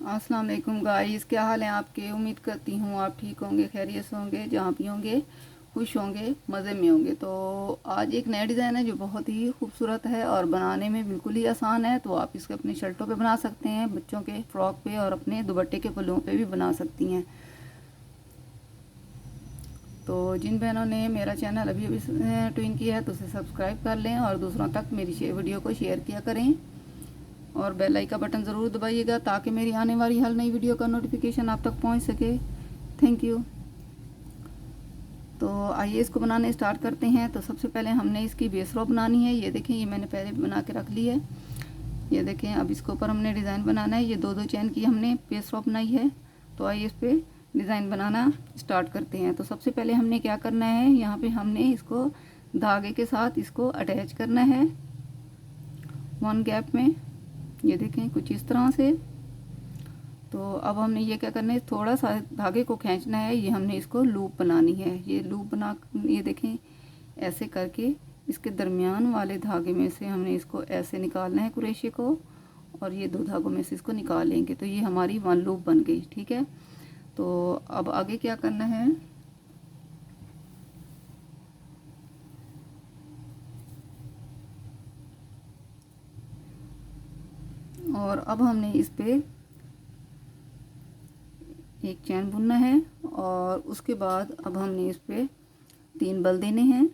अस्सलाम वालेकुम गाइस, क्या हाल है आपके। उम्मीद करती हूँ आप ठीक होंगे, खैरियत से होंगे, जहाँ भी होंगे खुश होंगे, मज़े में होंगे। तो आज एक नया डिज़ाइन है जो बहुत ही खूबसूरत है और बनाने में बिल्कुल ही आसान है। तो आप इसको अपनी शर्टों पे बना सकते हैं, बच्चों के फ्रॉक पे और अपने दुपट्टे के पल्लुओं पे भी बना सकती हैं। तो जिन बहनों ने मेरा चैनल अभी अभी ट्विन किया है तो उसे सब्सक्राइब कर लें और दूसरों तक मेरी वीडियो को शेयर किया करें और बेल आइकन का बटन ज़रूर दबाइएगा ताकि मेरी आने वाली हर नई वीडियो का नोटिफिकेशन आप तक पहुंच सके। Thank you. तो आइए इसको बनाने स्टार्ट करते हैं। तो सबसे पहले हमने इसकी बेस रो बनानी है। ये देखें, ये मैंने पहले बना के रख ली है। ये देखें, अब इसके ऊपर हमने डिज़ाइन बनाना है। ये दो दो चैन की हमने बेस रो बनाई है। तो आइए इस पर डिज़ाइन बनाना स्टार्ट करते हैं। तो सबसे पहले हमने क्या करना है, यहाँ पे हमने इसको धागे के साथ इसको अटैच करना है वन गैप में। ये देखें कुछ इस तरह से। तो अब हमने ये क्या करना है, थोड़ा सा धागे को खींचना है। ये हमने इसको लूप बनानी है। ये लूप बना, ये देखें ऐसे करके इसके दरमियान वाले धागे में से हमने इसको ऐसे निकालना है कुरेशे को, और ये दो धागों में से इसको निकाल लेंगे। तो ये हमारी वन लूप बन गई। ठीक है। तो अब आगे क्या करना है, और अब हमने इस पे एक चैन बुनना है और उसके बाद अब हमने इस पे 3 बल देने हैं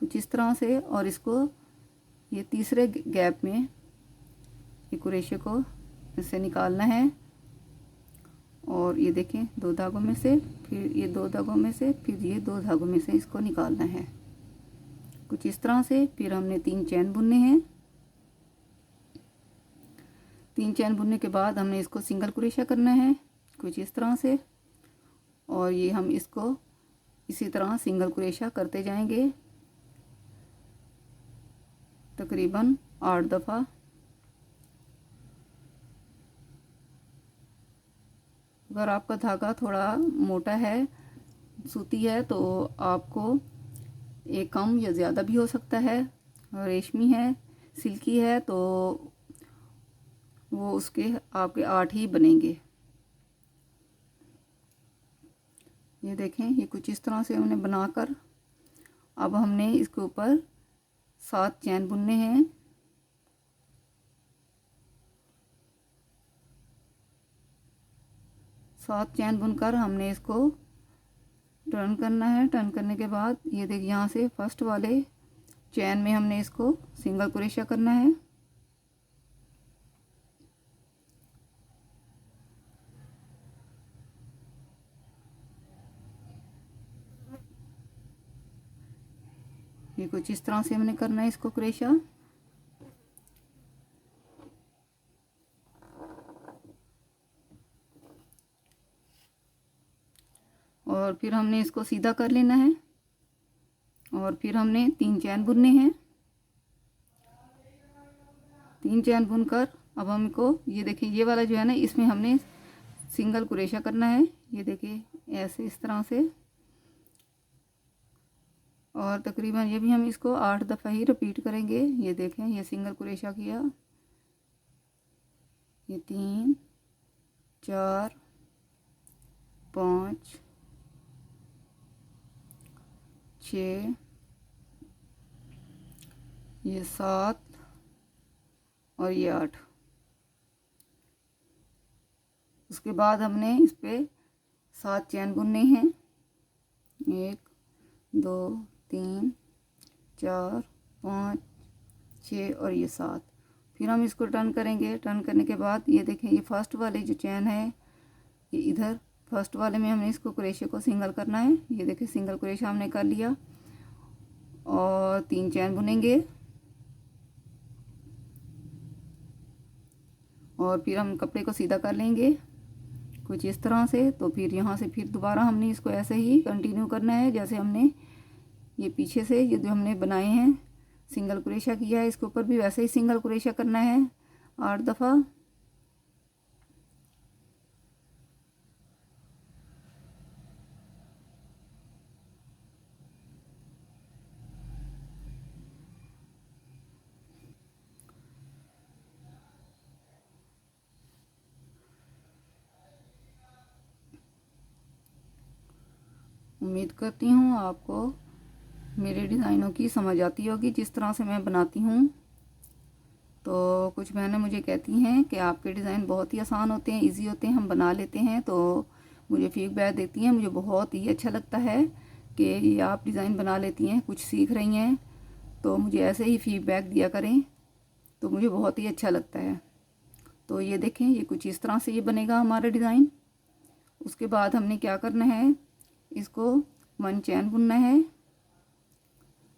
कुछ इस तरह से, और इसको ये तीसरे गैप में ये कुरेशे को इससे निकालना है। और ये देखें, दो धागों में से, फिर ये दो धागों में से, फिर ये दो धागों में से इसको निकालना है कुछ इस तरह से। फिर हमने 3 चैन बुनने हैं। 3 चैन बुनने के बाद हमने इसको सिंगल कुरेशा करना है कुछ इस तरह से, और ये हम इसको इसी तरह सिंगल कुरेशा करते जाएंगे तकरीबन 8 दफ़ा। अगर आपका धागा थोड़ा मोटा है, सूती है, तो आपको एक कम या ज़्यादा भी हो सकता है। रेशमी है, सिल्की है, तो वो उसके आपके 8 ही बनेंगे। ये देखें, ये कुछ इस तरह से हमने बनाकर अब हमने इसके ऊपर 7 चैन बुनने हैं। 7 चैन बुनकर हमने इसको टर्न करना है। टर्न करने के बाद ये देखिए, यहाँ से फर्स्ट वाले चैन में हमने इसको सिंगल क्रोशा करना है। ये कुछ इस तरह से हमने करना है इसको क्रोशा। और फिर हमने इसको सीधा कर लेना है और फिर हमने 3 चैन बुनने हैं। 3 चैन बुनकर अब हमको ये देखिए, ये वाला जो है ना, इसमें हमने सिंगल क्रोशा करना है। ये देखिए ऐसे इस तरह से, और तकरीबन ये भी हम इसको 8 दफ़ा ही रिपीट करेंगे। ये देखें, ये सिंगल क्रोशा किया, ये 3 4 5 6, ये 7 और ये 8। उसके बाद हमने इस पे 7 चैन बुनने हैं। 1 2 3 4 5 6 और ये 7। फिर हम इसको टर्न करेंगे। टर्न करने के बाद ये देखें, ये फर्स्ट वाले जो चैन है, ये इधर फर्स्ट वाले में हमने इसको क्रोशे को सिंगल करना है। ये देखिए, सिंगल क्रोशा हमने कर लिया और 3 चैन बुनेंगे और फिर हम कपड़े को सीधा कर लेंगे कुछ इस तरह से। तो फिर यहाँ से फिर दोबारा हमने इसको ऐसे ही कंटिन्यू करना है जैसे हमने ये पीछे से ये जो हमने बनाए हैं सिंगल क्रोशा किया है, इसके ऊपर भी वैसे ही सिंगल क्रोशा करना है 8 दफ़ा। उम्मीद करती हूँ आपको मेरे डिज़ाइनों की समझ आती होगी जिस तरह से मैं बनाती हूँ। तो कुछ बहनें मुझे कहती हैं कि आपके डिज़ाइन बहुत ही आसान होते हैं, इजी होते हैं, हम बना लेते हैं। तो मुझे फीडबैक देती हैं, मुझे बहुत ही अच्छा लगता है कि ये आप डिज़ाइन बना लेती हैं, कुछ सीख रही हैं। तो मुझे ऐसे ही फीडबैक दिया करें, तो मुझे बहुत ही अच्छा लगता है। तो ये देखें, ये कुछ इस तरह से ये बनेगा हमारा डिज़ाइन। उसके बाद हमने क्या करना है, इसको 1 चैन बुनना है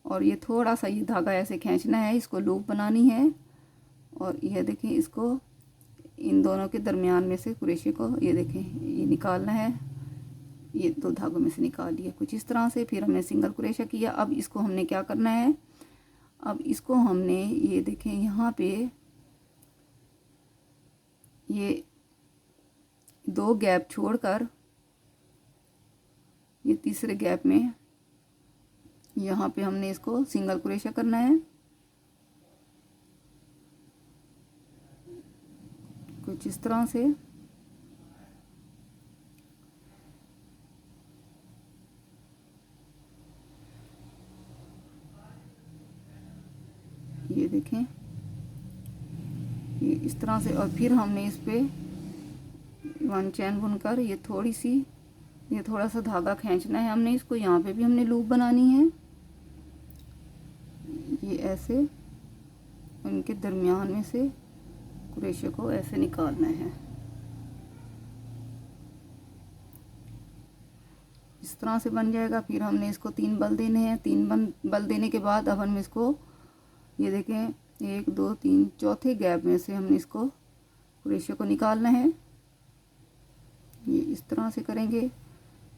और ये थोड़ा सा ये धागा ऐसे खींचना है, इसको लूप बनानी है। और ये देखें, इसको इन दोनों के दरमियान में से कुरेशे को ये देखें ये निकालना है, ये 2 धागों में से निकाल लिया कुछ इस तरह से। फिर हमने सिंगल कुरेशा किया। अब इसको हमने क्या करना है, अब इसको हमने ये देखें यहाँ पे ये 2 गैप छोड़कर ये तीसरे गैप में यहाँ पे हमने इसको सिंगल कुरेशा करना है कुछ इस तरह से। ये देखें ये इस तरह से। और फिर हमने इस पे 1 चैन बुनकर ये थोड़ी सी ये थोड़ा सा धागा खींचना है हमने इसको, यहाँ पे भी हमने लूप बनानी है। ये ऐसे इनके दरमियान में से कुरेशे को ऐसे निकालना है, इस तरह से बन जाएगा। फिर हमने इसको 3 बल देने हैं। 3 बल देने के बाद अब हम इसको ये देखें 1 2 3 चौथे गैप में से हमने इसको कुरेशे को निकालना है। ये इस तरह से करेंगे।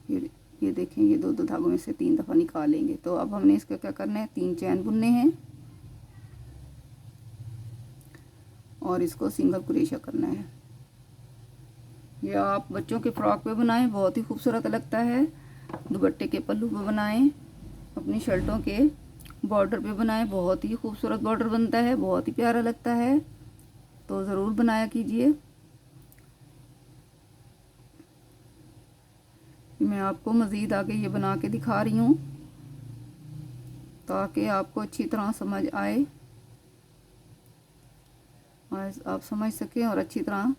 फिर ये देखें ये 2 धागों में से 3 दफ़ा निकालेंगे। तो अब हमने इसका क्या करना है, 3 चैन बुनने हैं और इसको सिंगल कुरेशा करना है। ये आप बच्चों के फ्रॉक पे बनाएं, बहुत ही खूबसूरत लगता है। दुपट्टे के पल्लू पे बनाएं, अपनी शर्टों के बॉर्डर पे बनाएं, बहुत ही खूबसूरत बॉर्डर बनता है, बहुत ही प्यारा लगता है। तो ज़रूर बनाया कीजिए। मैं आपको मज़ीद आगे ये बना के दिखा रही हूँ ताकि आपको अच्छी तरह समझ आए और आप समझ सकें और अच्छी तरह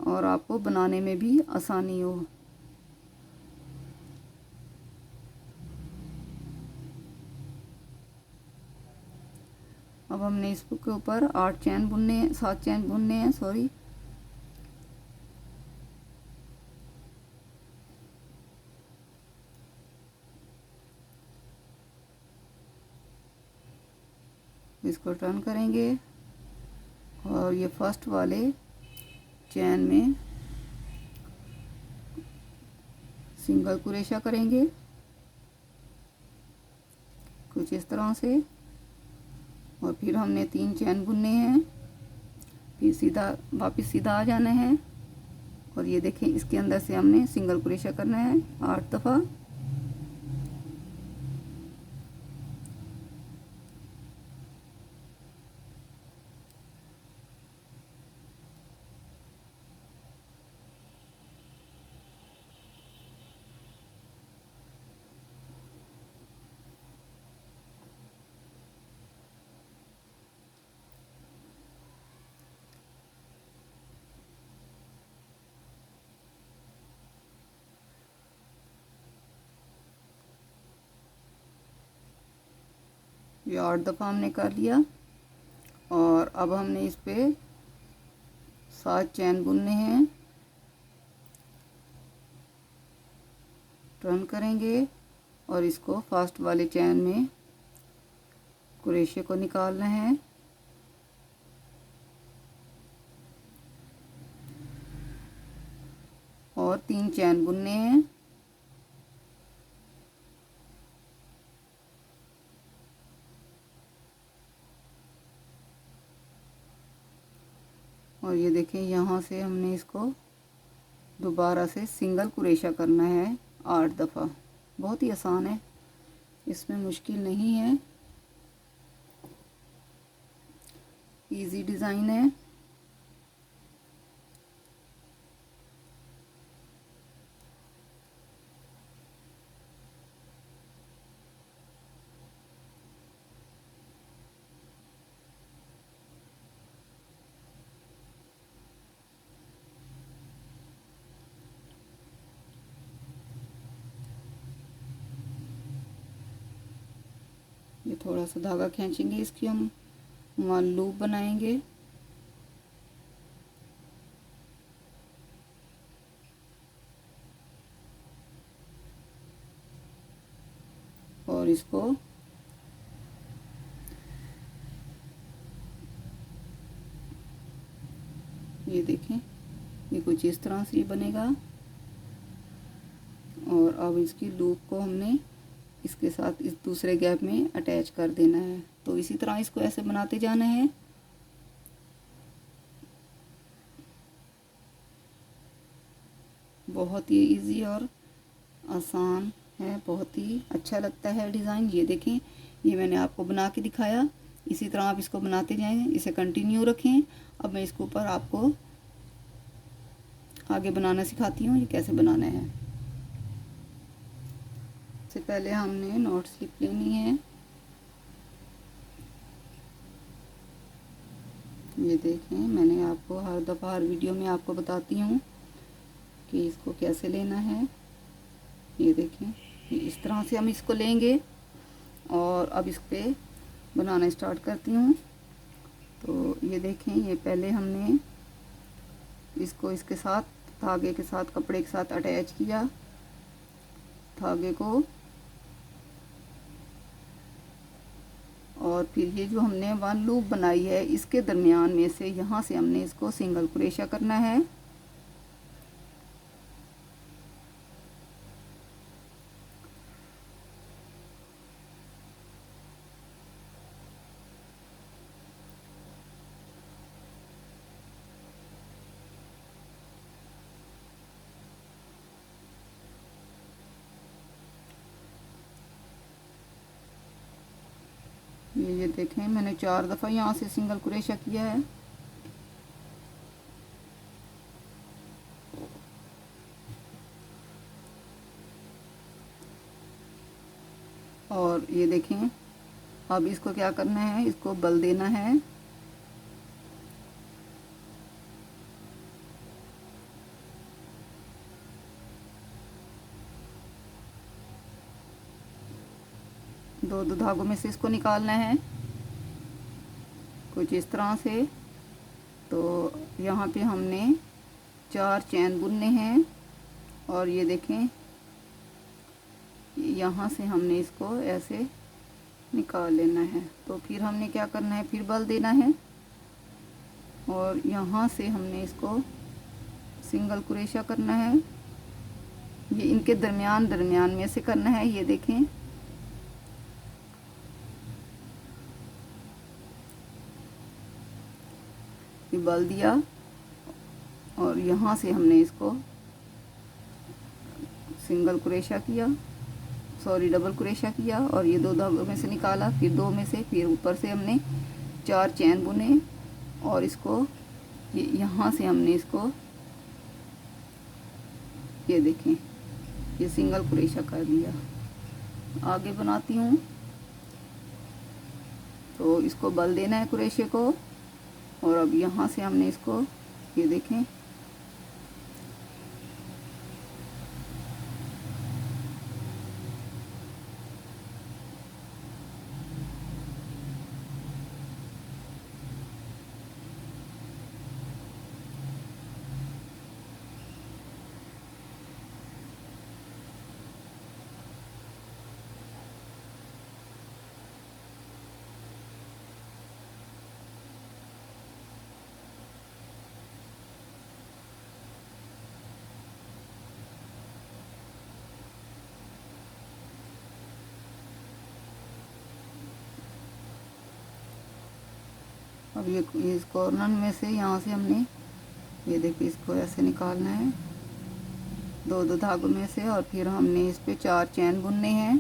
और आपको बनाने में भी आसानी हो। अब हमने इसके ऊपर 8 चैन बुनने हैं, 7 चैन बुनने हैं, सॉरी। इसको टर्न करेंगे और ये फर्स्ट वाले चैन में सिंगल कुरेशा करेंगे कुछ इस तरह से। और फिर हमने 3 चैन बुनने हैं, फिर सीधा वापस सीधा आ जाना है। और ये देखें इसके अंदर से हमने सिंगल कुरेशा करना है 8 दफ़ा। ये 8 दफ़ा हमने कर लिया। और अब हमने इस पे 7 चैन बुनने हैं, टर्न करेंगे और इसको फर्स्ट वाले चैन में कुरेशे को निकालना है। और 3 चैन बुनने हैं। और ये देखें यहाँ से हमने इसको दोबारा से सिंगल कुरेशा करना है 8 दफ़ा। बहुत ही आसान है, इसमें मुश्किल नहीं है, इजी डिज़ाइन है। ये थोड़ा सा धागा खींचेंगे, इसकी हम वहाँ लूप बनाएंगे। और इसको ये देखें, ये कुछ इस तरह से बनेगा। और अब इसकी लूप को हमने इसके साथ इस दूसरे गैप में अटैच कर देना है। तो इसी तरह इसको ऐसे बनाते जाना है। बहुत ही इजी और आसान है, बहुत ही अच्छा लगता है डिज़ाइन। ये देखें, ये मैंने आपको बना के दिखाया। इसी तरह आप इसको बनाते जाएं, इसे कंटिन्यू रखें। अब मैं इसके ऊपर आपको आगे बनाना सिखाती हूँ, ये कैसे बनाना है। सबसे पहले हमने नॉट स्लिप लेनी है। ये देखें, मैंने आपको हर दफ़ा हर वीडियो में आपको बताती हूँ कि इसको कैसे लेना है। ये देखें, इस तरह से हम इसको लेंगे और अब इस पे बनाना स्टार्ट करती हूँ। तो ये देखें, ये पहले हमने इसको इसके साथ धागे के साथ कपड़े के साथ अटैच किया धागे को। और फिर ये जो हमने वन लूप बनाई है, इसके दरमियान में से यहाँ से हमने इसको सिंगल क्रोशा करना है। ये देखें, मैंने 4 दफ़ा यहाँ से सिंगल क्रोशा किया है। और ये देखें, अब इसको क्या करना है, इसको बल देना है। दो दो धागों में से इसको निकालना है कुछ इस तरह से। तो यहाँ पे हमने 4 चैन बुनने हैं। और ये देखें, यहाँ से हमने इसको ऐसे निकाल लेना है। तो फिर हमने क्या करना है, फिर बल देना है और यहाँ से हमने इसको सिंगल क्रोशा करना है। ये इनके दरमियान में से करना है। ये देखें, ये बल दिया और यहाँ से हमने इसको सिंगल क्रोशा किया, सॉरी डबल क्रोशा किया। और ये 2 धागों में से निकाला, फिर 2 में से, फिर ऊपर से हमने 4 चैन बुने और इसको ये यहाँ से हमने इसको ये देखें, ये सिंगल क्रोशा कर दिया। आगे बनाती हूँ। तो इसको बल देना है क्रोशे को और अब यहाँ से हमने इसको ये देखें, अब ये इस कॉर्नर में से यहाँ से हमने ये देखिए इसको ऐसे निकालना है 2 धागों में से। और फिर हमने इस पे 4 चैन बुनने हैं।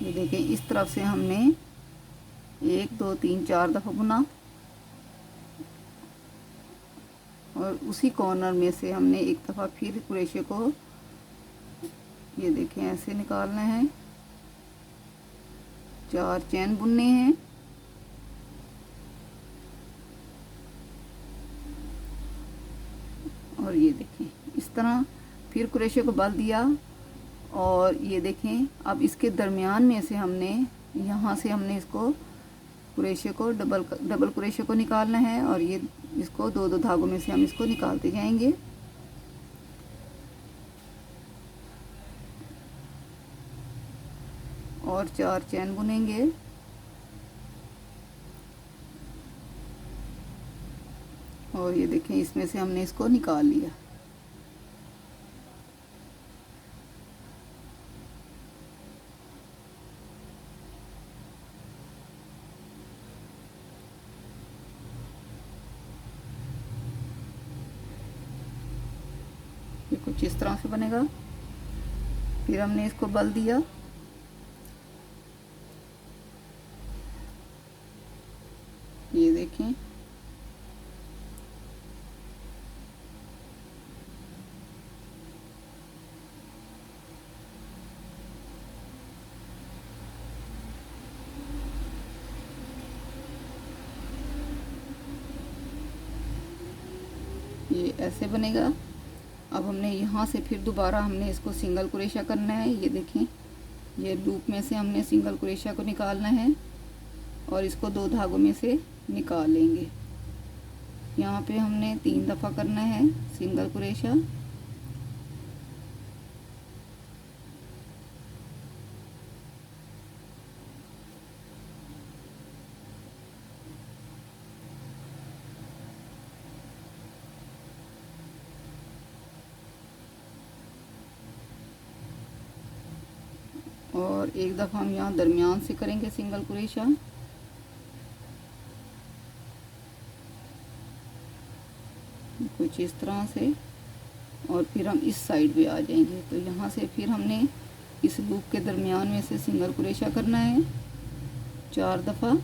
ये देखिए, इस तरफ से हमने 1 2 3 4 दफ़ा बुना और उसी कॉर्नर में से हमने एक दफ़ा फिर क्रोशे को ये देखें ऐसे निकालना है। 4 चैन बुनने हैं और ये देखें इस तरह फिर क्रोशे को बल दिया और ये देखें अब इसके दरमियान में से हमने यहाँ से हमने इसको क्रोशे को डबल क्रोशे को निकालना है और ये इसको दो दो धागों में से हम इसको निकालते जाएंगे। और 4 चैन बुनेंगे और ये देखें इसमें से हमने इसको निकाल लिया। ये कुछ इस तरह से बनेगा। फिर हमने इसको बल दिया, ये देखें ये ऐसे बनेगा। अब हमने यहाँ से फिर दोबारा हमने इसको सिंगल क्रोशा करना है। ये देखें ये लूप में से हमने सिंगल क्रोशा को निकालना है और इसको 2 धागों में से निकाल लेंगे। यहाँ पे हमने 3 दफ़ा करना है सिंगल क्रोशा। और एक दफ़ा हम यहाँ दरमियान से करेंगे सिंगल क्रोशा। कुछ इस तरह से और फिर हम इस साइड पे आ जाएंगे। तो यहाँ से फिर हमने इस लूप के दरमियान में से सिंगल क्रोशा करना है 4 दफ़ा।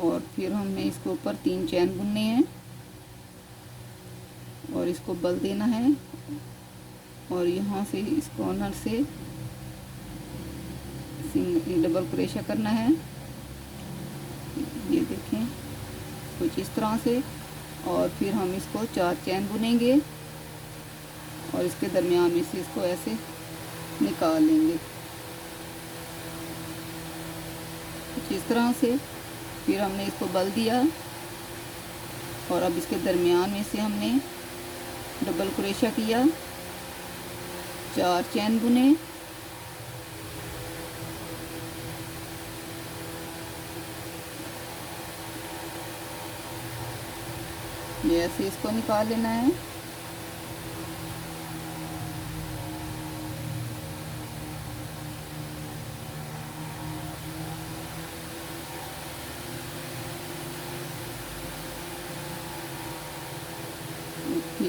और फिर हमने इसके ऊपर 3 चैन बुनने हैं और इसको बल देना है और यहाँ से इस कॉर्नर से डबल क्रोशा करना है। ये देखें कुछ इस तरह से और फिर हम इसको 4 चैन बुनेंगे और इसके दरमियान में से इसको ऐसे निकाल लेंगे कुछ इस तरह से। फिर हमने इसको बल दिया और अब इसके दरमियान में से हमने डबल क्रोशा किया, 4 चैन बुने ये ऐसे इसको निकाल लेना है।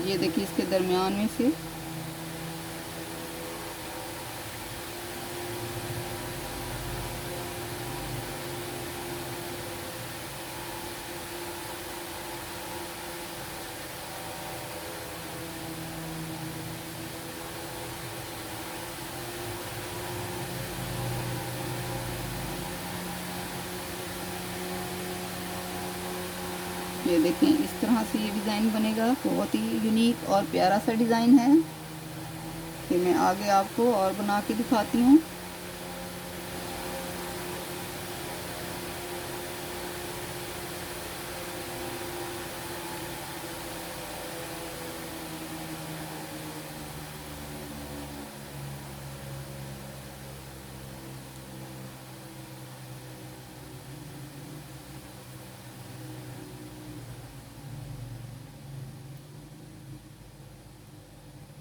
ये देखिए इसके दरमियान में से ये देखें इस तरह से ये डिज़ाइन बनेगा। बहुत ही यूनिक और प्यारा सा डिज़ाइन है। कि मैं आगे आपको और बना के दिखाती हूँ।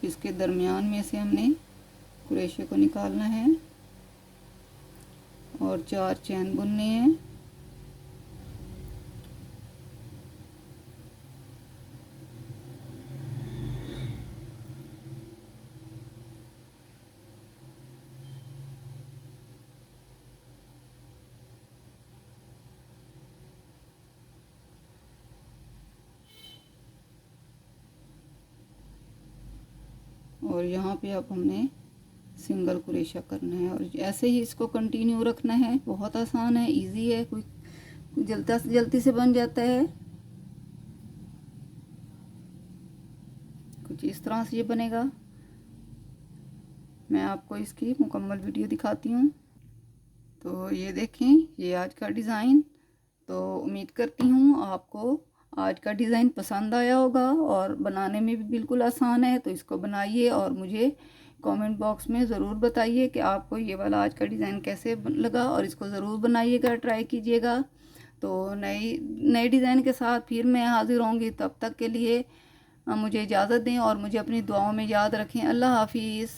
इसके दरमियान में से हमने क्रोशे को निकालना है और 4 चैन बुनने हैं। और यहाँ पे अब हमने सिंगल क्रोशा करना है और ऐसे ही इसको कंटिन्यू रखना है। बहुत आसान है, इजी है, कोई जल्दी से बन जाता है। कुछ इस तरह से ये बनेगा। मैं आपको इसकी मुकम्मल वीडियो दिखाती हूँ। तो ये देखें, ये आज का डिज़ाइन। तो उम्मीद करती हूँ आपको आज का डिज़ाइन पसंद आया होगा और बनाने में भी बिल्कुल आसान है। तो इसको बनाइए और मुझे कमेंट बॉक्स में ज़रूर बताइए कि आपको ये वाला आज का डिज़ाइन कैसे लगा, और इसको ज़रूर बनाइएगा, ट्राई कीजिएगा। तो नए डिज़ाइन के साथ फिर मैं हाज़िर होंगी। तब तक के लिए मुझे इजाज़त दें और मुझे अपनी दुआओं में याद रखें। अल्लाह हाफिज़।